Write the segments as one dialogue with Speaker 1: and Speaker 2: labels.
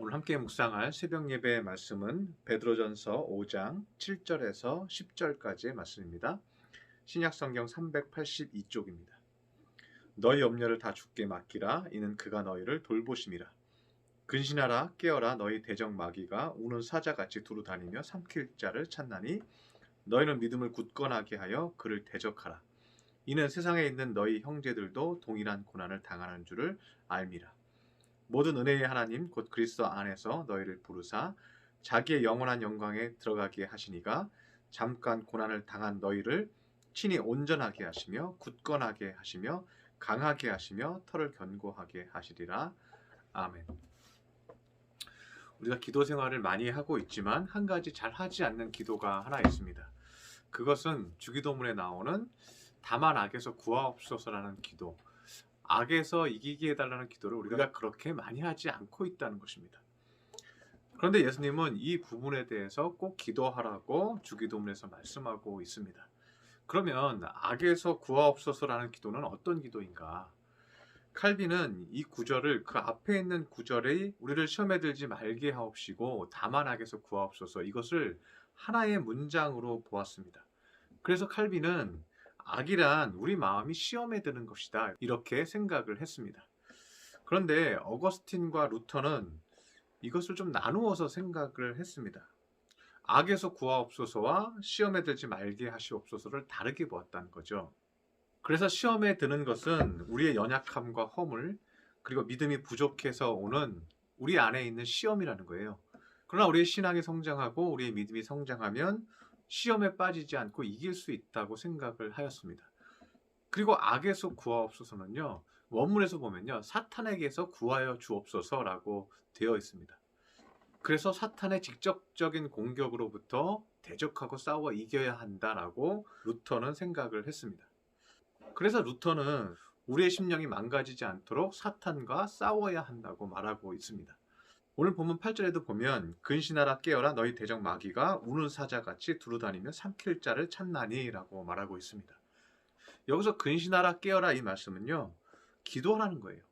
Speaker 1: 오늘 함께 묵상할 새벽 예배의 말씀은 베드로전서 5장 7절에서 10절까지의 말씀입니다. 신약 성경 382쪽입니다. 너희 염려를 다 주께 맡기라. 이는 그가 너희를 돌보심이라. 근신하라 깨어라. 너희 대적 마귀가 우는 사자같이 두루 다니며 삼킬 자를 찾나니 너희는 믿음을 굳건하게 하여 그를 대적하라. 이는 세상에 있는 너희 형제들도 동일한 고난을 당하는 줄을 알미라. 모든 은혜의 하나님 곧 그리스도 안에서 너희를 부르사 자기의 영원한 영광에 들어가게 하시니가 잠깐 고난을 당한 너희를 친히 온전하게 하시며 굳건하게 하시며 강하게 하시며 털을 견고하게 하시리라. 아멘. 우리가 기도 생활을 많이 하고 있지만 한 가지 잘 하지 않는 기도가 하나 있습니다. 그것은 주기도문에 나오는 다만 악에서 구하옵소서라는 기도, 악에서 이기게 해달라는 기도를 우리가 그렇게 많이 하지 않고 있다는 것입니다. 그런데 예수님은 이 부분에 대해서 꼭 기도하라고 주기도문에서 말씀하고 있습니다. 그러면 악에서 구하옵소서라는 기도는 어떤 기도인가? 칼빈은 이 구절을 그 앞에 있는 구절이 우리를 시험에 들지 말게 하옵시고 다만 악에서 구하옵소서, 이것을 하나의 문장으로 보았습니다. 그래서 칼빈은 악이란 우리 마음이 시험에 드는 것이다, 이렇게 생각을 했습니다. 그런데 어거스틴과 루터는 이것을 좀 나누어서 생각을 했습니다. 악에서 구하옵소서와 시험에 들지 말게 하시옵소서를 다르게 보았다는 거죠. 그래서 시험에 드는 것은 우리의 연약함과 허물, 그리고 믿음이 부족해서 오는 우리 안에 있는 시험이라는 거예요. 그러나 우리의 신앙이 성장하고 우리의 믿음이 성장하면 시험에 빠지지 않고 이길 수 있다고 생각을 하였습니다. 그리고 악에서 구하옵소서는요, 원문에서 보면요, 사탄에게서 구하여 주옵소서라고 되어 있습니다. 그래서 사탄의 직접적인 공격으로부터 대적하고 싸워 이겨야 한다라고 루터는 생각을 했습니다. 그래서 루터는 우리의 심령이 망가지지 않도록 사탄과 싸워야 한다고 말하고 있습니다. 오늘 본문 8절에도 보면 근신하라 깨어라. 너희 대적 마귀가 우는 사자같이 두루다니며 삼킬 자를 찾나니 라고 말하고 있습니다. 여기서 근신하라 깨어라, 이 말씀은요, 기도하라는 거예요.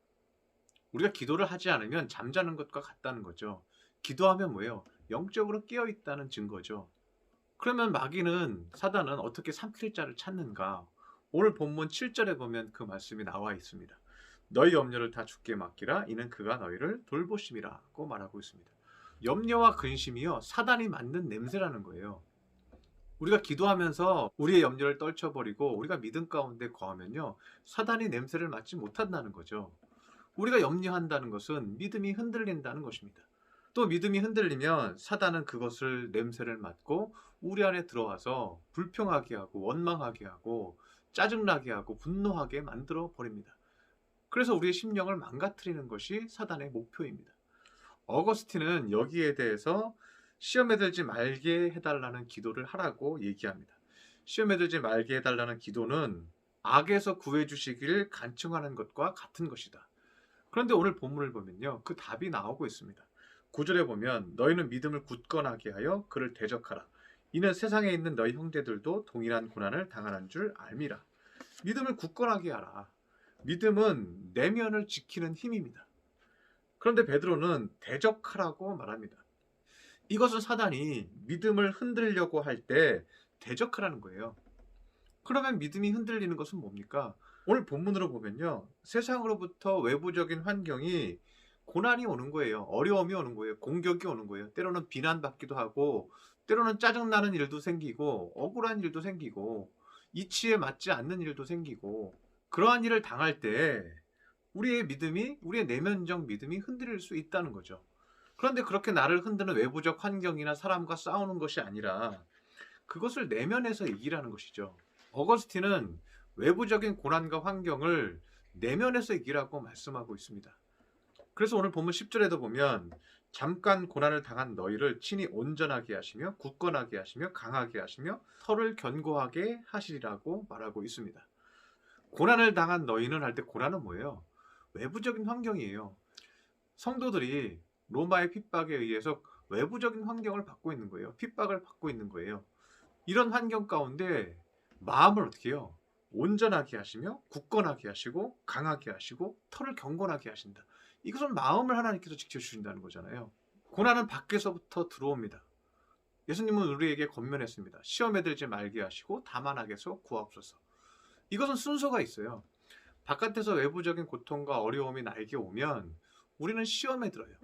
Speaker 1: 우리가 기도를 하지 않으면 잠자는 것과 같다는 거죠. 기도하면 뭐예요? 영적으로 깨어있다는 증거죠. 그러면 마귀는, 사단은 어떻게 삼킬 자를 찾는가? 오늘 본문 7절에 보면 그 말씀이 나와 있습니다. 너희 염려를 다 주께 맡기라. 이는 그가 너희를 돌보심이라고 말하고 있습니다. 염려와 근심이요, 사단이 만든 냄새라는 거예요. 우리가 기도하면서 우리의 염려를 떨쳐버리고 우리가 믿음 가운데 거하면요, 사단이 냄새를 맡지 못한다는 거죠. 우리가 염려한다는 것은 믿음이 흔들린다는 것입니다. 또 믿음이 흔들리면 사단은 그것을, 냄새를 맡고 우리 안에 들어와서 불평하게 하고 원망하게 하고 짜증나게 하고 분노하게 만들어 버립니다. 그래서 우리의 심령을 망가뜨리는 것이 사단의 목표입니다. 어거스틴은 여기에 대해서 시험에 들지 말게 해달라는 기도를 하라고 얘기합니다. 시험에 들지 말게 해달라는 기도는 악에서 구해주시기를 간청하는 것과 같은 것이다. 그런데 오늘 본문을 보면요, 그 답이 나오고 있습니다. 9절에 보면 너희는 믿음을 굳건하게 하여 그를 대적하라. 이는 세상에 있는 너희 형제들도 동일한 고난을 당하는 줄 알미라. 믿음을 굳건하게 하라. 믿음은 내면을 지키는 힘입니다. 그런데 베드로는 대적하라고 말합니다. 이것은 사단이 믿음을 흔들려고 할 때 대적하라는 거예요. 그러면 믿음이 흔들리는 것은 뭡니까? 오늘 본문으로 보면요, 세상으로부터 외부적인 환경이 고난이 오는 거예요. 어려움이 오는 거예요. 공격이 오는 거예요. 때로는 비난받기도 하고, 때로는 짜증나는 일도 생기고, 억울한 일도 생기고, 이치에 맞지 않는 일도 생기고, 그러한 일을 당할 때 우리의 믿음이, 우리의 내면적 믿음이 흔들릴 수 있다는 거죠. 그런데 그렇게 나를 흔드는 외부적 환경이나 사람과 싸우는 것이 아니라 그것을 내면에서 이기라는 것이죠. 어거스틴은 외부적인 고난과 환경을 내면에서 이기라고 말씀하고 있습니다. 그래서 오늘 본문 10절에도 보면 잠깐 고난을 당한 너희를 친히 온전하게 하시며 굳건하게 하시며 강하게 하시며 털을 견고하게 하시리라고 말하고 있습니다. 고난을 당한 너희는 할 때, 고난은 뭐예요? 외부적인 환경이에요. 성도들이 로마의 핍박에 의해서 외부적인 환경을 받고 있는 거예요. 핍박을 받고 있는 거예요. 이런 환경 가운데 마음을 어떻게 해요? 온전하게 하시며 굳건하게 하시고 강하게 하시고 털을 경건하게 하신다. 이것은 마음을 하나님께서 지켜주신다는 거잖아요. 고난은 밖에서부터 들어옵니다. 예수님은 우리에게 권면했습니다. 시험에 들지 말게 하시고 다만 악에서 구하옵소서. 이것은 순서가 있어요. 바깥에서 외부적인 고통과 어려움이 나에게 오면 우리는 시험에 들어요.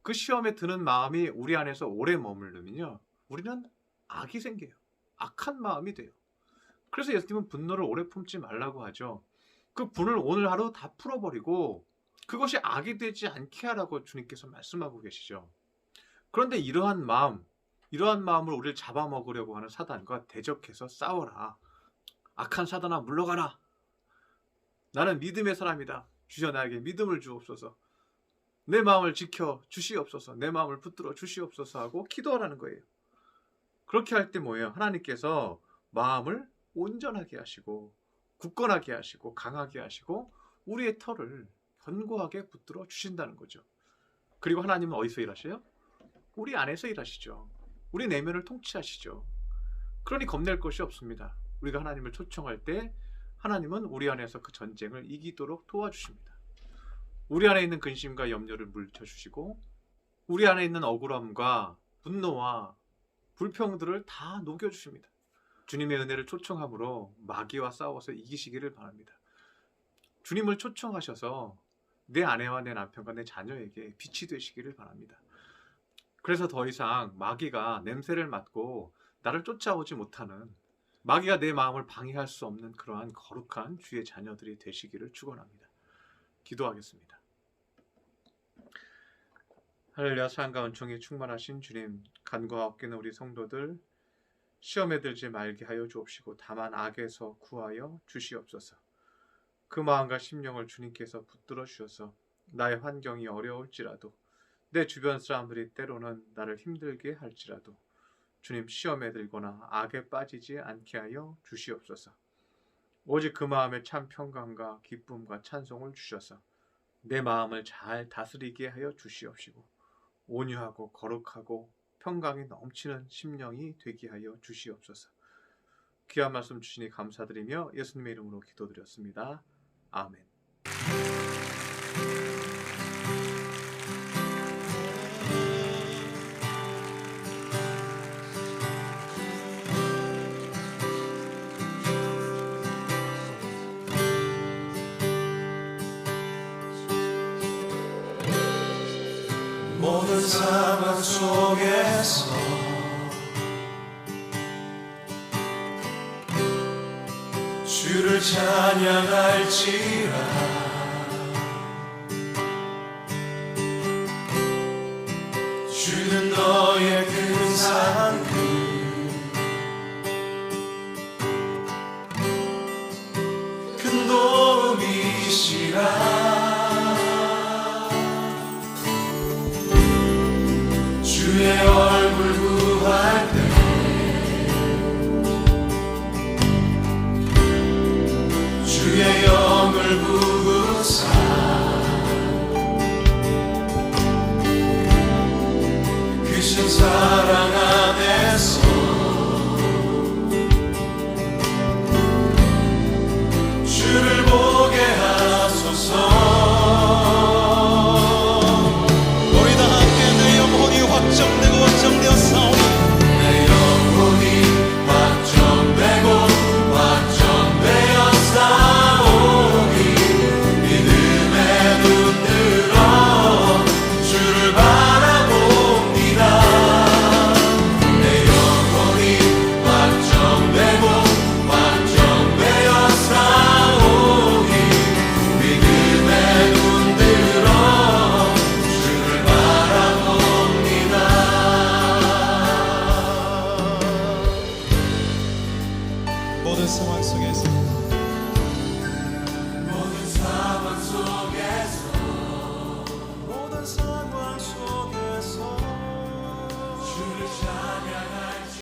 Speaker 1: 그 시험에 드는 마음이 우리 안에서 오래 머무르면요, 우리는 악이 생겨요. 악한 마음이 돼요. 그래서 예수님은 분노를 오래 품지 말라고 하죠. 그 분을 오늘 하루 다 풀어버리고 그것이 악이 되지 않게 하라고 주님께서 말씀하고 계시죠. 그런데 이러한 마음을 우리를 잡아먹으려고 하는 사단과 대적해서 싸워라. 악한 사단아 물러가라. 나는 믿음의 사람이다. 주여 나에게 믿음을 주옵소서. 내 마음을 지켜 주시옵소서. 내 마음을 붙들어 주시옵소서 하고 기도하라는 거예요. 그렇게 할 때 뭐예요? 하나님께서 마음을 온전하게 하시고 굳건하게 하시고 강하게 하시고 우리의 털을 견고하게 붙들어 주신다는 거죠. 그리고 하나님은 어디서 일하셔요? 우리 안에서 일하시죠. 우리 내면을 통치하시죠. 그러니 겁낼 것이 없습니다. 우리가 하나님을 초청할 때 하나님은 우리 안에서 그 전쟁을 이기도록 도와주십니다. 우리 안에 있는 근심과 염려를 물리쳐주시고 우리 안에 있는 억울함과 분노와 불평들을 다 녹여주십니다. 주님의 은혜를 초청함으로 마귀와 싸워서 이기시기를 바랍니다. 주님을 초청하셔서 내 아내와 내 남편과 내 자녀에게 빛이 되시기를 바랍니다. 그래서 더 이상 마귀가 냄새를 맡고 나를 쫓아오지 못하는, 마귀가 내 마음을 방해할 수 없는 그러한 거룩한 주의 자녀들이 되시기를 축원합니다. 기도하겠습니다. 할렐루야. 사랑과 은총이 충만하신 주님, 간과 없기는 우리 성도들 시험에 들지 말게 하여 주옵시고 다만 악에서 구하여 주시옵소서. 그 마음과 심령을 주님께서 붙들어 주셔서 나의 환경이 어려울지라도, 내 주변 사람들이 때로는 나를 힘들게 할지라도 주님 시험에 들거나 악에 빠지지 않게 하여 주시옵소서. 오직 그 마음에 참 평강과 기쁨과 찬송을 주셔서 내 마음을 잘 다스리게 하여 주시옵시고 온유하고 거룩하고 평강이 넘치는 심령이 되게 하여 주시옵소서. 귀한 말씀 주시니 감사드리며 예수님의 이름으로 기도드렸습니다. 아멘.
Speaker 2: 모든 상황 속에서 주를 찬양할지라. 주는 너의 큰 사랑 큰 도움이시라. 주의 얼굴 구할 때 주의 영을 부으사 크신 사랑 안에서 주를 보게 하소서. 확정되고 확정되었사오니 내 영혼이 확정되고 확정되었사오니 믿음에 눈들어 주를 바라봅니다. 내 영혼이 확정되고 확정되었사오니 믿음에 눈들어 주를 바라봅니다. 모든 상황 속에서